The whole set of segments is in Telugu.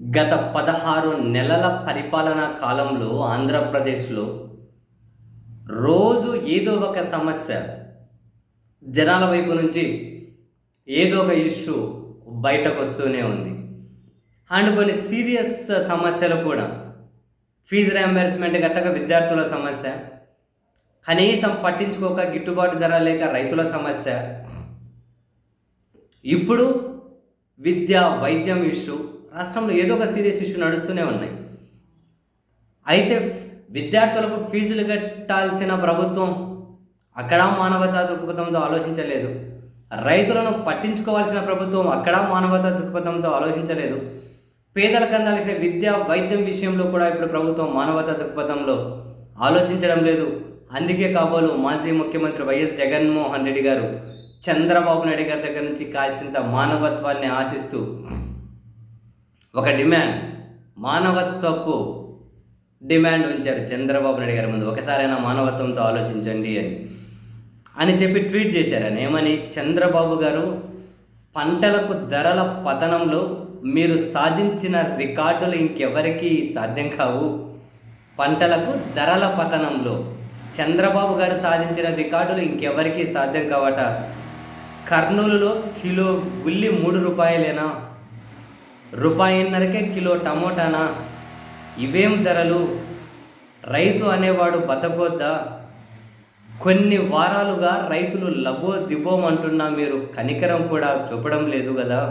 గత 16 నెలల పరిపాలనా కాలంలో ఆంధ్రప్రదేశ్‌లో రోజు ఏదో ఒక సమస్య జనాల వైపు నుంచి ఏదో ఒక ఇష్యూ బయటకొస్తూనే ఉంది. అండ్ కొన్ని సీరియస్ సమస్యలు కూడా ఫీజు రియంబర్స్‌మెంట్ కట్టక విద్యార్థుల సమస్య, కనీసం పట్టించుకోక గిట్టుబాటు ధర లేక రైతుల సమస్య, ఇప్పుడు విద్య, వైద్యం ఇష్యూ రాష్ట్రంలో ఏదో ఒక సీరియస్ ఇష్యూ నడుస్తూనే ఉన్నాయి. అయితే విద్యార్థులకు ఫీజులు కట్టాల్సిన ప్రభుత్వం అక్కడ మానవతా దృక్పథంతో ఆలోచించలేదు. రైతులను పట్టించుకోవాల్సిన ప్రభుత్వం అక్కడ మానవతా దృక్పథంతో ఆలోచించలేదు. పేదలకు అందాల్సిన విద్య, వైద్యం విషయంలో కూడా ఇప్పుడు ప్రభుత్వం మానవతా దృక్పథంలో ఆలోచించడం లేదు. అందుకే కాబోలు మాజీ ముఖ్యమంత్రి వైఎస్ జగన్మోహన్ రెడ్డి గారు చంద్రబాబు నాయుడు గారి దగ్గర నుంచి కాసింత మానవత్వాన్ని ఆశిస్తూ ఒక డిమాండ్, మానవత్వపు డిమాండ్ ఉంచారు చంద్రబాబు నాయుడు గారి ముందు. ఒకసారైనా మానవత్వంతో ఆలోచించండి అని చెప్పి ట్వీట్ చేశారు. అని ఏమని, చంద్రబాబు గారు, పంటలకు ధరల పతనంలో మీరు సాధించిన రికార్డులు ఇంకెవరికీ సాధ్యం కావు. పంటలకు ధరల పతనంలో చంద్రబాబు గారు సాధించిన రికార్డులు ఇంకెవరికీ సాధ్యం కావట. కర్నూలులో కిలో ఉల్లి 3 రూపాయలేనా? రూపాయిన్నరకే కిలో టమోటానా? ఇవేం ధరలు? రైతు అనేవాడు బతకొద్దా? కొన్ని వారాలుగా రైతులు లబో దిబోమంటున్నా మీరు కనికరం కూడా చూపడం లేదు కదా.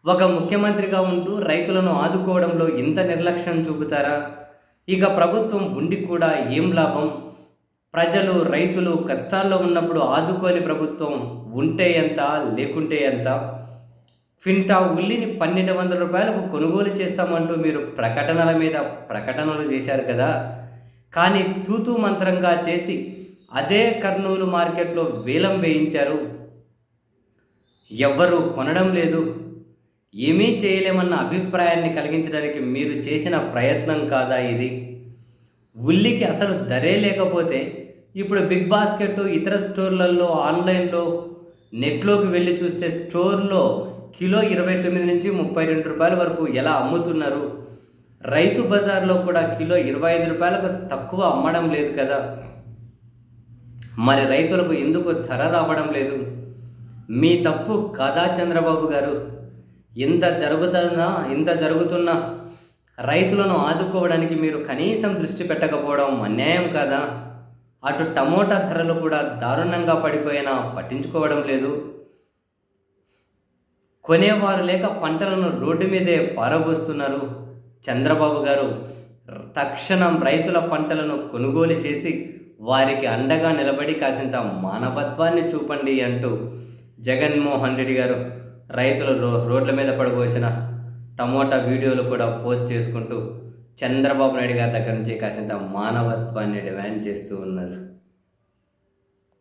ఒక ముఖ్యమంత్రిగా ఉంటూ రైతులను ఆదుకోవడంలో ఇంత నిర్లక్ష్యం చూపుతారా? ఇక ప్రభుత్వం ఉండి కూడా ఏం లాభం? ప్రజలు, రైతులు కష్టాల్లో ఉన్నప్పుడు ఆదుకోని ప్రభుత్వం ఉంటే ఎంత, లేకుంటే ఎంత? క్వింటా ఉల్లిని 1200 రూపాయలకు కొనుగోలు చేస్తామంటూ మీరు ప్రకటనల మీద ప్రకటనలు చేశారు కదా. కానీ తూతూ మంత్రంగా చేసి అదే కర్నూలు మార్కెట్లో వేలం వేయించారు. ఎవ్వరూ కొనడం లేదు. ఏమీ చేయలేమన్న అభిప్రాయాన్ని కలిగించడానికి మీరు చేసిన ప్రయత్నం కాదా ఇది? ఉల్లికి అసలు ధరే లేకపోతే ఇప్పుడు బిగ్ బాస్కెట్, ఇతర స్టోర్లలో, ఆన్లైన్లో, నెట్లోకి వెళ్ళి చూస్తే స్టోర్లో కిలో 29 నుంచి 32 రూపాయల వరకు ఎలా అమ్ముతున్నారు? రైతు బజార్లో కూడా కిలో 25 రూపాయలకు తక్కువ అమ్మడం లేదు కదా. మరి రైతులకు ఎందుకు ధర రావడం లేదు? మీ తప్పు కాదా చంద్రబాబు గారు? ఇంత జరుగుతున్నా రైతులను ఆదుకోవడానికి మీరు కనీసం దృష్టి పెట్టకపోవడం అన్యాయం కాదా? అటు టమోటా ధరలు కూడా దారుణంగా పడిపోయినా పట్టించుకోవడం లేదు. కొనేవారు లేక పంటలను రోడ్డు మీదే పారబోస్తున్నారు. చంద్రబాబు గారు, తక్షణం రైతుల పంటలను కొనుగోలు చేసి వారికి అండగా నిలబడి కాసింత మానవత్వాన్ని చూపండి అంటూ జగన్మోహన్ రెడ్డి గారు రైతులు రోడ్ల మీద పడబోసిన టమోటా వీడియోలు కూడా పోస్ట్ చేసుకుంటూ చంద్రబాబు నాయుడు గారి దగ్గర నుంచి కాసింత మానవత్వాన్ని డిమాండ్ చేస్తూ ఉన్నారు.